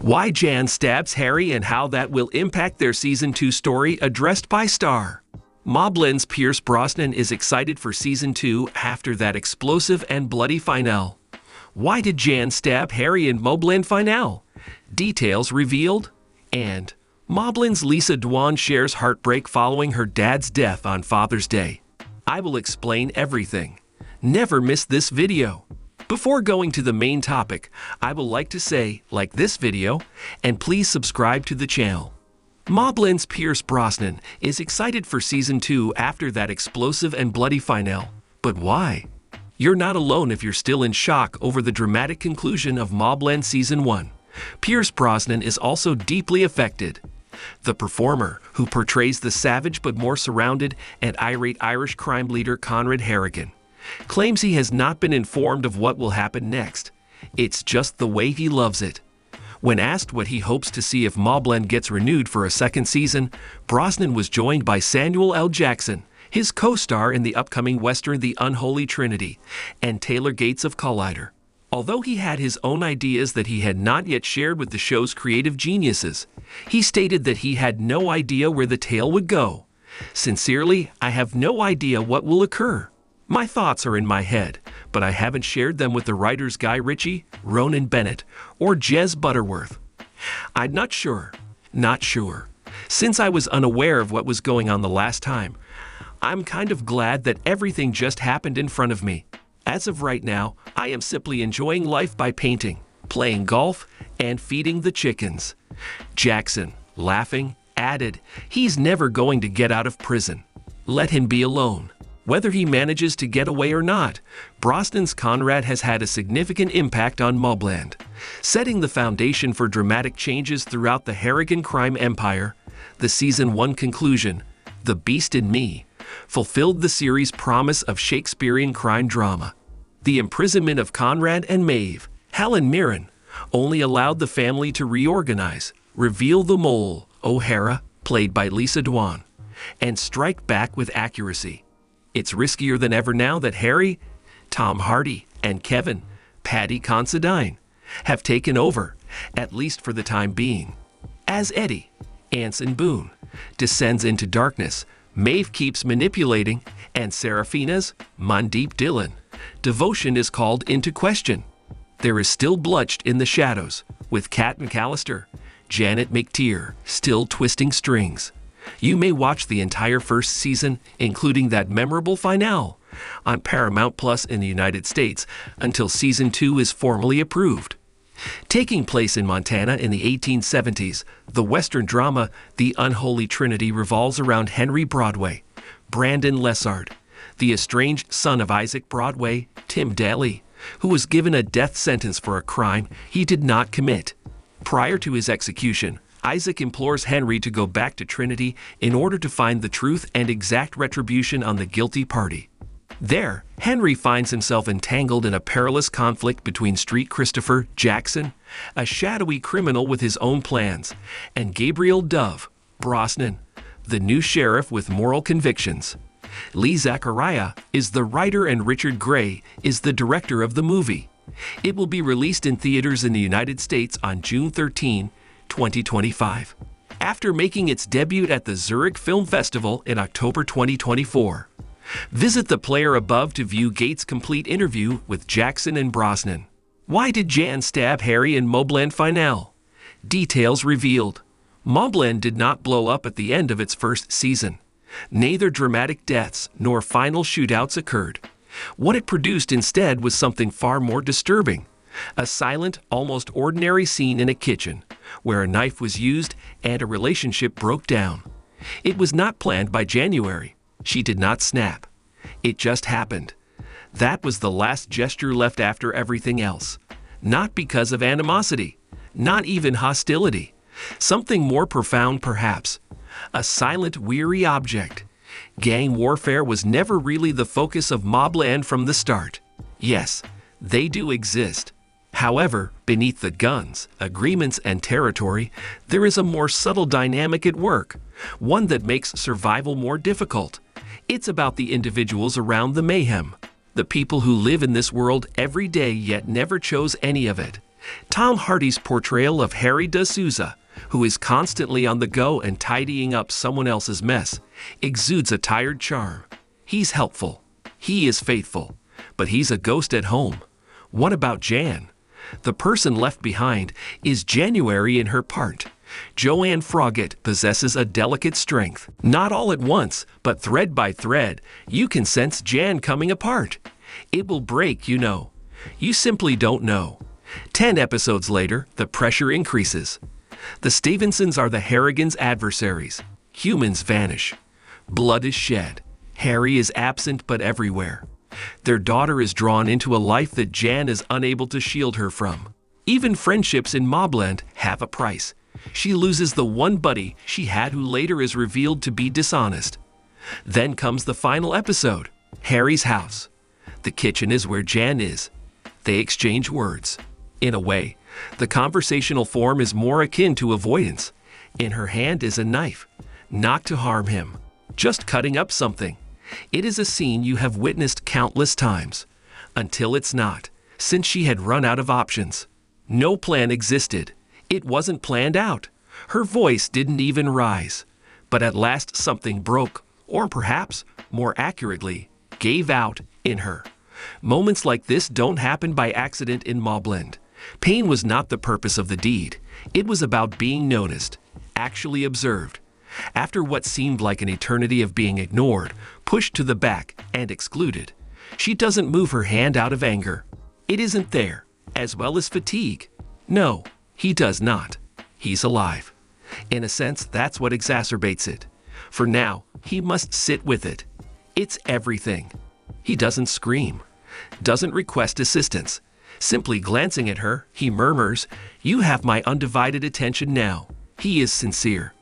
Why Jan stabs Harry and how that will impact their Season 2 story addressed by Star. MobLand's Pierce Brosnan is excited for Season 2 after that explosive and bloody finale. Why did Jan stab Harry in MobLand finale? Details revealed. And MobLand's Lisa Dwan shares heartbreak following her dad's death on Father's Day. I will explain everything. Never miss this video. Before going to the main topic, I would like to say, like this video, and please subscribe to the channel. MobLand's Pierce Brosnan is excited for Season 2 after that explosive and bloody finale. But why? You're not alone if you're still in shock over the dramatic conclusion of MobLand Season 1. Pierce Brosnan is also deeply affected. The performer, who portrays the savage but more surrounded and irate Irish crime leader Conrad Harrigan, claims he has not been informed of what will happen next. It's just the way he loves it. When asked what he hopes to see if MobLand gets renewed for a second season, Brosnan was joined by Samuel L. Jackson, his co-star in the upcoming western The Unholy Trinity, and Taylor Gates of Collider. Although he had his own ideas that he had not yet shared with the show's creative geniuses, he stated that he had no idea where the tale would go. Sincerely, I have no idea what will occur. My thoughts are in my head, but I haven't shared them with the writers Guy Ritchie, Ronan Bennett, or Jez Butterworth. I'm not sure. Since I was unaware of what was going on the last time, I'm kind of glad that everything just happened in front of me. As of right now, I am simply enjoying life by painting, playing golf, and feeding the chickens. Jackson, laughing, added, he's never going to get out of prison. Let him be alone. Whether he manages to get away or not, Brosnan's Conrad has had a significant impact on MobLand, setting the foundation for dramatic changes throughout the Harrigan crime empire. The Season 1 conclusion, The Beast in Me, fulfilled the series' promise of Shakespearean crime drama. The imprisonment of Conrad and Maeve, Helen Mirren, only allowed the family to reorganize, reveal the mole, O'Hara, played by Lisa Dwan, and strike back with accuracy. It's riskier than ever now that Harry, Tom Hardy, and Kevin, Paddy Considine, have taken over, at least for the time being. As Eddie, Anson Boone, descends into darkness, Maeve keeps manipulating, and Seraphina's, Mandeep Dhillon, devotion is called into question. There is still Blutched in the shadows, with Kat McAllister, Janet McTeer, still twisting strings. You may watch the entire first season, including that memorable finale, on Paramount Plus in the United States until Season 2 is formally approved. Taking place in Montana in the 1870s, the Western drama The Unholy Trinity revolves around Henry Broadway, Brandon Lessard, the estranged son of Isaac Broadway, Tim Daly, who was given a death sentence for a crime he did not commit. Prior to his execution, Isaac implores Henry to go back to Trinity in order to find the truth and exact retribution on the guilty party. There, Henry finds himself entangled in a perilous conflict between Street Christopher Jackson, a shadowy criminal with his own plans, and Gabriel Dove Brosnan, the new sheriff with moral convictions. Lee Zachariah is the writer and Richard Gray is the director of the movie. It will be released in theaters in the United States on June 13, 2025, after making its debut at the Zurich Film Festival in October 2024. Visit the player above to view Gates' complete interview with Jackson and Brosnan. Why did Jan stab Harry in MobLand finale? Details revealed. MobLand did not blow up at the end of its first season. Neither dramatic deaths nor final shootouts occurred. What it produced instead was something far more disturbing. A silent, almost ordinary scene in a kitchen, where a knife was used and a relationship broke down. It was not planned by January. She did not snap. It just happened. That was the last gesture left after everything else. Not because of animosity, not even hostility. Something more profound, perhaps. A silent, weary object. Gang warfare was never really the focus of MobLand from the start. Yes, they do exist. However, beneath the guns, agreements, and territory, there is a more subtle dynamic at work, one that makes survival more difficult. It's about the individuals around the mayhem, the people who live in this world every day yet never chose any of it. Tom Hardy's portrayal of Harry D'Souza, who is constantly on the go and tidying up someone else's mess, exudes a tired charm. He's helpful. He is faithful. But he's a ghost at home. What about Jan? The person left behind is January in her part. Joanne Froggatt possesses a delicate strength. Not all at once, but thread by thread, you can sense Jan coming apart. It will break, you know. You simply don't know. 10 episodes later, the pressure increases. The Stevensons are the Harrigans' adversaries. Humans vanish. Blood is shed. Harry is absent but everywhere. Their daughter is drawn into a life that Jan is unable to shield her from. Even friendships in MobLand have a price. She loses the one buddy she had who later is revealed to be dishonest. Then comes the final episode, Harry's house. The kitchen is where Jan is. They exchange words. In a way, the conversational form is more akin to avoidance. In her hand is a knife, not to harm him, just cutting up something. It is a scene you have witnessed countless times, until it's not, since she had run out of options. No plan existed. It wasn't planned out. Her voice didn't even rise. But at last something broke, or perhaps, more accurately, gave out in her. Moments like this don't happen by accident in MobLand. Pain was not the purpose of the deed. It was about being noticed, actually observed. After what seemed like an eternity of being ignored, pushed to the back, and excluded, she doesn't move her hand out of anger. It isn't there, as well as fatigue. No, he does not. He's alive. In a sense, that's what exacerbates it. For now, he must sit with it. It's everything. He doesn't scream, doesn't request assistance. Simply glancing at her, he murmurs, "You have my undivided attention now." He is sincere.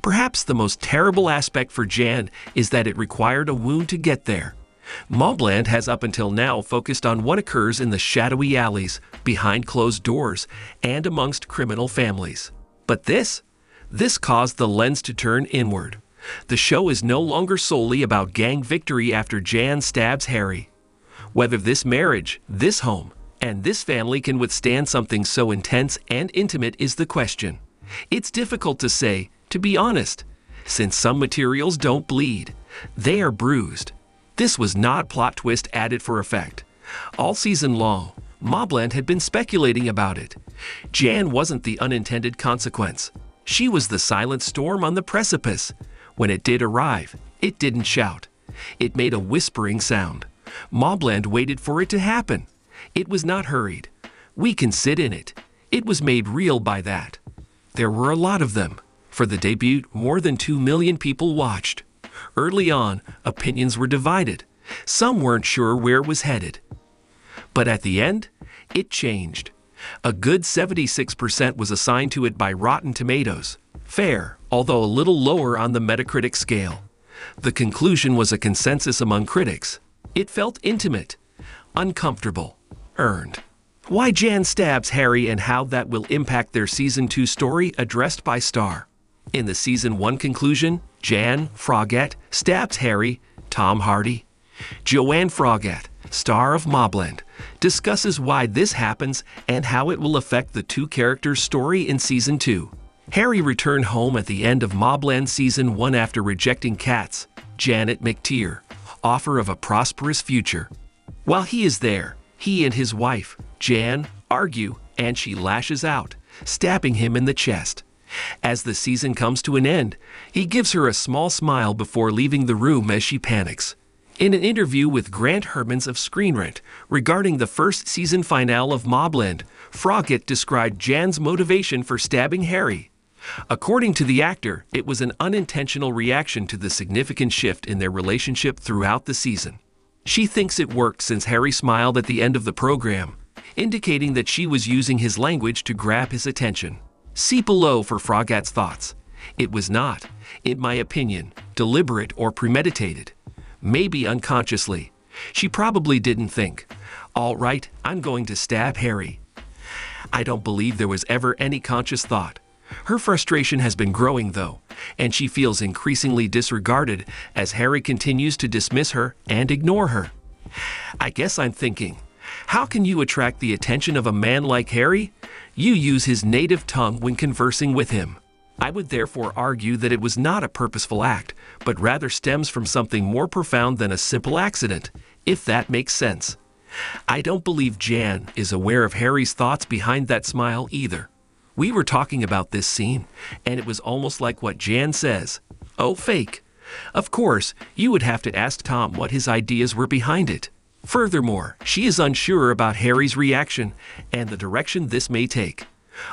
Perhaps the most terrible aspect for Jan is that it required a wound to get there. MobLand has up until now focused on what occurs in the shadowy alleys, behind closed doors, and amongst criminal families. But this caused the lens to turn inward. The show is no longer solely about gang victory after Jan stabs Harry. Whether this marriage, this home, and this family can withstand something so intense and intimate is the question. It's difficult to say, to be honest, since some materials don't bleed. They are bruised. This was not plot twist added for effect. All season long, MobLand had been speculating about it. Jan wasn't the unintended consequence. She was the silent storm on the precipice. When it did arrive, it didn't shout. It made a whispering sound. MobLand waited for it to happen. It was not hurried. We can sit in it. It was made real by that. There were a lot of them. For the debut, more than 2 million people watched. Early on, opinions were divided. Some weren't sure where it was headed. But at the end, it changed. A good 76% was assigned to it by Rotten Tomatoes. Fair, although a little lower on the Metacritic scale. The conclusion was a consensus among critics. It felt intimate, uncomfortable, earned. Why Jan stabs Harry and how that will impact their Season 2 story addressed by Star. In the Season 1 conclusion, Jan Froggatt stabs Harry, Tom Hardy. Joanne Froggatt, star of MobLand, discusses why this happens and how it will affect the two characters' story in Season 2. Harry returned home at the end of MobLand Season 1 after rejecting Kat's, Janet McTeer, offer of a prosperous future. While he is there, he and his wife, Jan, argue and she lashes out, stabbing him in the chest. As the season comes to an end, he gives her a small smile before leaving the room as she panics. In an interview with Grant Hermans of Screen Rant regarding the first season finale of MobLand, Froggatt described Jan's motivation for stabbing Harry. According to the actor, it was an unintentional reaction to the significant shift in their relationship throughout the season. She thinks it worked since Harry smiled at the end of the program, indicating that she was using his language to grab his attention. See below for Froggatt's thoughts. It was not, in my opinion, deliberate or premeditated. Maybe unconsciously. She probably didn't think, "All right, I'm going to stab Harry." I don't believe there was ever any conscious thought. Her frustration has been growing, though, and she feels increasingly disregarded as Harry continues to dismiss her and ignore her. I guess I'm thinking, how can you attract the attention of a man like Harry? You use his native tongue when conversing with him. I would therefore argue that it was not a purposeful act, but rather stems from something more profound than a simple accident, if that makes sense. I don't believe Jan is aware of Harry's thoughts behind that smile either. We were talking about this scene, and it was almost like what Jan says. Oh, fake. Of course, you would have to ask Tom what his ideas were behind it. Furthermore, she is unsure about Harry's reaction and the direction this may take.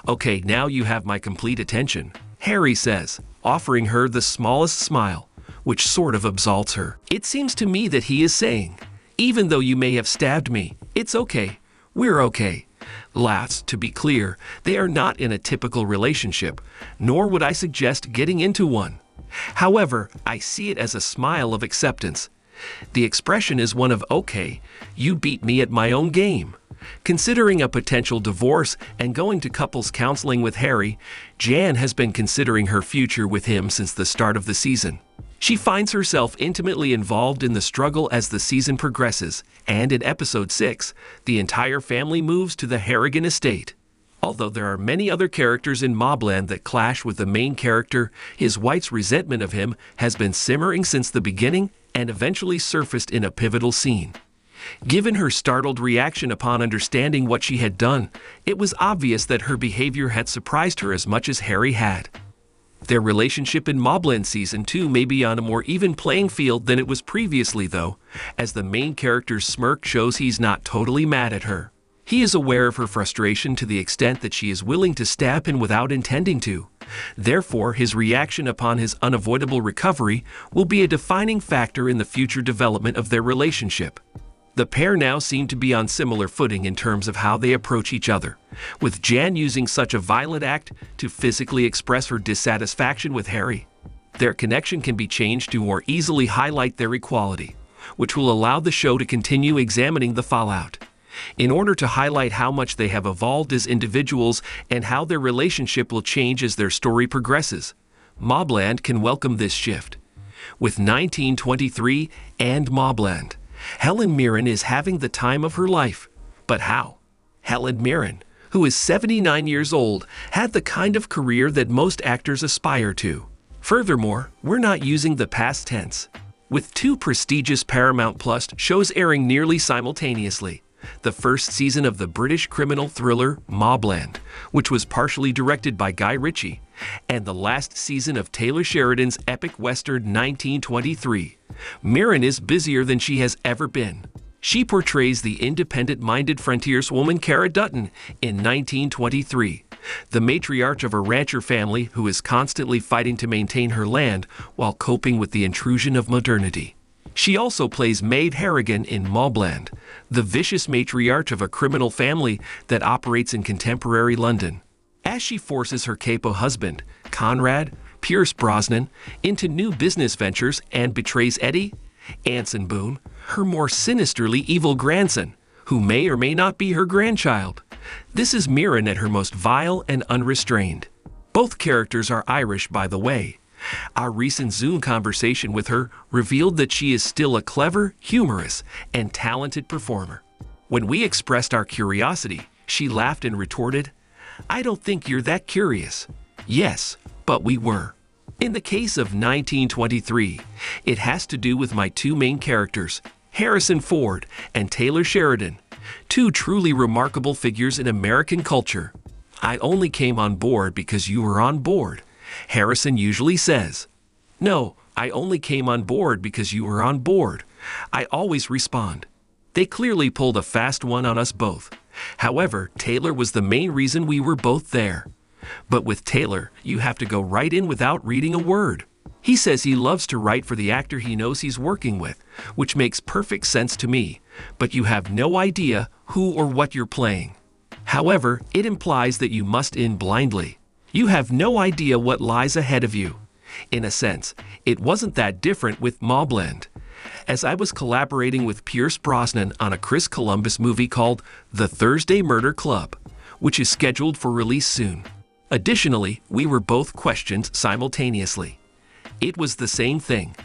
Okay, now you have my complete attention, Harry says, offering her the smallest smile, which sort of absolves her. It seems to me that he is saying, even though you may have stabbed me, it's okay. We're okay. Lads, to be clear, they are not in a typical relationship, nor would I suggest getting into one. However, I see it as a smile of acceptance. The expression is one of, okay, you beat me at my own game. Considering a potential divorce and going to couples counseling with Harry, Jan has been considering her future with him since the start of the season. She finds herself intimately involved in the struggle as the season progresses, and in episode 6, the entire family moves to the Harrigan estate. Although there are many other characters in MobLand that clash with the main character, his wife's resentment of him has been simmering since the beginning and eventually surfaced in a pivotal scene. Given her startled reaction upon understanding what she had done, it was obvious that her behavior had surprised her as much as Harry had. Their relationship in MobLand Season 2 may be on a more even playing field than it was previously, though, as the main character's smirk shows he's not totally mad at her. He is aware of her frustration to the extent that she is willing to stab him without intending to. Therefore, his reaction upon his unavoidable recovery will be a defining factor in the future development of their relationship. The pair now seem to be on similar footing in terms of how they approach each other, with Jan using such a violent act to physically express her dissatisfaction with Harry. Their connection can be changed to more easily highlight their equality, which will allow the show to continue examining the fallout. In order to highlight how much they have evolved as individuals and how their relationship will change as their story progresses, MobLand can welcome this shift. With 1923 and MobLand, Helen Mirren is having the time of her life. But how? Helen Mirren, who is 79 years old, had the kind of career that most actors aspire to. Furthermore, we're not using the past tense. With two prestigious Paramount Plus shows airing nearly simultaneously, the first season of the British criminal thriller MobLand, which was partially directed by Guy Ritchie, and the last season of Taylor Sheridan's epic western 1923. Mirren is busier than she has ever been. She portrays the independent-minded frontierswoman Cara Dutton in 1923, the matriarch of a rancher family who is constantly fighting to maintain her land while coping with the intrusion of modernity. She also plays Maid Harrigan in MobLand, the vicious matriarch of a criminal family that operates in contemporary London. As she forces her capo husband, Conrad, Pierce Brosnan, into new business ventures and betrays Eddie, Anson Boone, her more sinisterly evil grandson, who may or may not be her grandchild. This is Mirren at her most vile and unrestrained. Both characters are Irish, by the way. Our recent Zoom conversation with her revealed that she is still a clever, humorous, and talented performer. When we expressed our curiosity, she laughed and retorted, "I don't think you're that curious." Yes, but we were. In the case of 1923, it has to do with my two main characters, Harrison Ford and Taylor Sheridan, two truly remarkable figures in American culture. "I only came on board because you were on board," Harrison usually says. "No, I only came on board because you were on board," I always respond. They clearly pulled a fast one on us both. However, Taylor was the main reason we were both there. But with Taylor, you have to go right in without reading a word. He says he loves to write for the actor he knows he's working with, which makes perfect sense to me, but you have no idea who or what you're playing. However, it implies that you must in blindly. You have no idea what lies ahead of you. In a sense, it wasn't that different with MobLand, as I was collaborating with Pierce Brosnan on a Chris Columbus movie called The Thursday Murder Club, which is scheduled for release soon. Additionally, we were both questioned simultaneously. It was the same thing.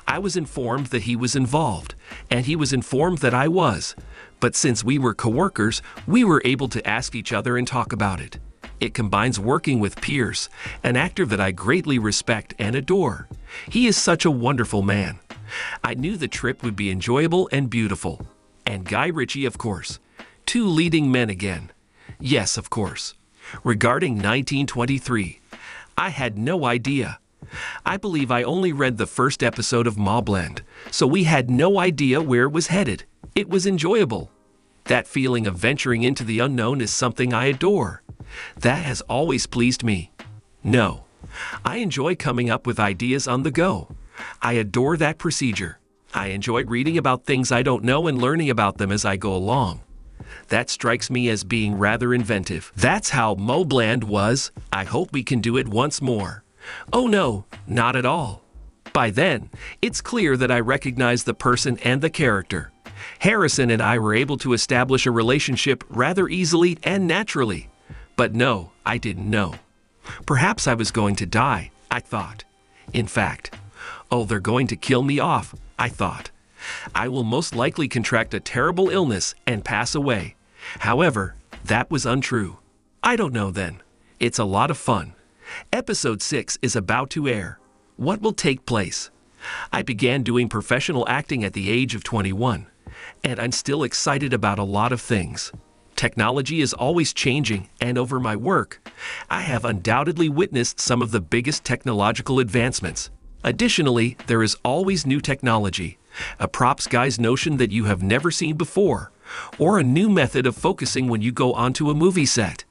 I was informed that he was involved, and he was informed that I was, But since we were coworkers, we were able to ask each other and talk about it. It combines working with Pierce, an actor that I greatly respect and adore. He is such a wonderful man. I knew the trip would be enjoyable and beautiful. And Guy Ritchie, of course. Two leading men again. Yes, of course. Regarding 1923, I had no idea. I believe I only read the first episode of MobLand, so we had no idea where it was headed. It was enjoyable. That feeling of venturing into the unknown is something I adore. That has always pleased me. No, I enjoy coming up with ideas on the go. I adore that procedure. I enjoy reading about things I don't know and learning about them as I go along. That strikes me as being rather inventive. That's how MobLand was. I hope we can do it once more. Oh no, not at all. By then, it's clear that I recognize the person and the character. Harrison and I were able to establish a relationship rather easily and naturally. But no, I didn't know. Perhaps I was going to die, I thought. In fact, oh, they're going to kill me off, I thought. I will most likely contract a terrible illness and pass away. However, that was untrue. I don't know then. It's a lot of fun. Episode 6 is about to air. What will take place? I began doing professional acting at the age of 21, and I'm still excited about a lot of things. Technology is always changing, and over my work, I have undoubtedly witnessed some of the biggest technological advancements. Additionally, there is always new technology, a props guy's notion that you have never seen before, or a new method of focusing when you go onto a movie set.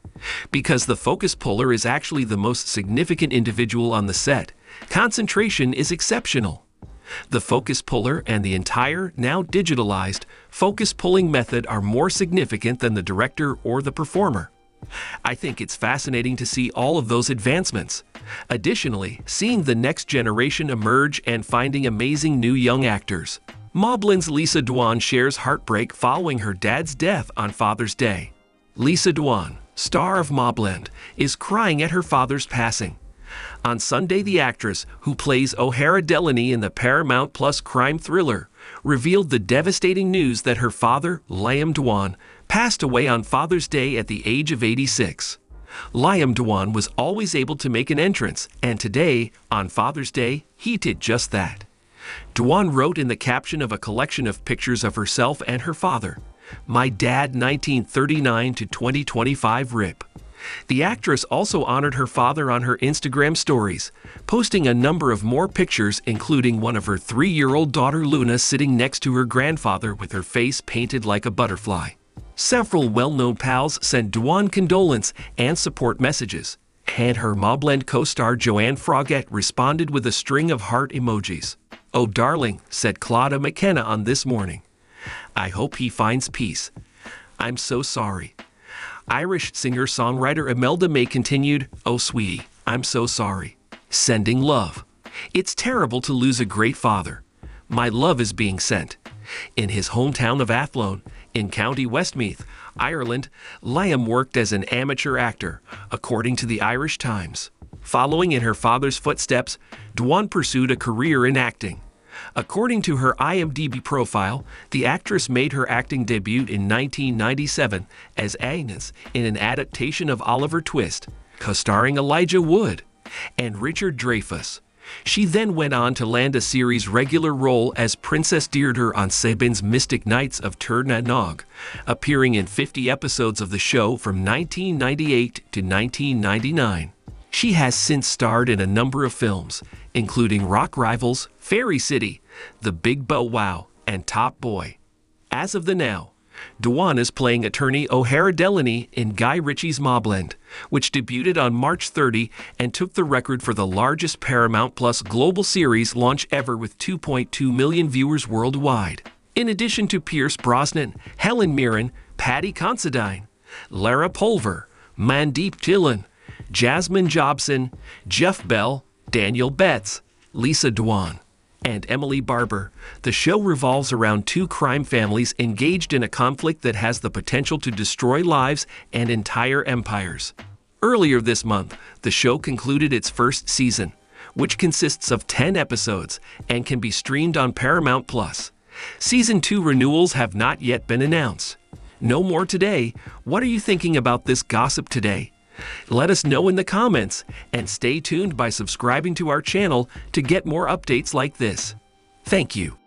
Because the focus puller is actually the most significant individual on the set, concentration is exceptional. The focus puller and the entire, now digitalized, focus pulling method are more significant than the director or the performer. I think it's fascinating to see all of those advancements. Additionally, seeing the next generation emerge and finding amazing new young actors. MobLand's Lisa Dwan shares heartbreak following her dad's death on Father's Day. Lisa Dwan, star of MobLand, is crying at her father's passing. On Sunday, the actress, who plays O'Hara Delaney in the Paramount Plus crime thriller, revealed the devastating news that her father, Liam Dwan, passed away on Father's Day at the age of 86. Liam Dwan was always able to make an entrance, and today, on Father's Day, he did just that. Dwan wrote in the caption of a collection of pictures of herself and her father, "My dad 1939 to 2025 RIP." The actress also honored her father on her Instagram stories, posting a number of more pictures, including one of her 3-year-old daughter Luna sitting next to her grandfather with her face painted like a butterfly. Several well-known pals sent Dwan condolence and support messages, and her MobLand co-star Joanne Frogette responded with a string of heart emojis. "Oh darling," said Claudia McKenna on This Morning. "I hope he finds peace. I'm so sorry." Irish singer-songwriter Imelda May continued, "Oh sweetie, I'm so sorry. Sending love. It's terrible to lose a great father. My love is being sent." In his hometown of Athlone, in County Westmeath, Ireland, Liam worked as an amateur actor, according to the Irish Times. Following in her father's footsteps, Dwan pursued a career in acting. According to her IMDb profile, the actress made her acting debut in 1997 as Agnes in an adaptation of Oliver Twist, co-starring Elijah Wood and Richard Dreyfuss. She then went on to land a series regular role as Princess Deirdre on Sabin's Mystic Knights of Tir na Nog, appearing in 50 episodes of the show from 1998 to 1999. She has since starred in a number of films, including Rock Rivals, Fairy City, The Big Bow Wow, and Top Boy. As of the now, Dwan is playing attorney O'Hara Delaney in Guy Ritchie's MobLand, which debuted on March 30 and took the record for the largest Paramount Plus global series launch ever with 2.2 million viewers worldwide. In addition to Pierce Brosnan, Helen Mirren, Paddy Considine, Lara Pulver, Mandeep Dhillon, Jasmine Jobson, Jeff Bell, Daniel Betts, Lisa Dwan, and Emily Barber. The show revolves around two crime families engaged in a conflict that has the potential to destroy lives and entire empires. Earlier this month, the show concluded its first season, which consists of 10 episodes and can be streamed on Paramount Plus. Season 2 renewals have not yet been announced. No more today. What are you thinking about this gossip today? Let us know in the comments, and stay tuned by subscribing to our channel to get more updates like this. Thank you.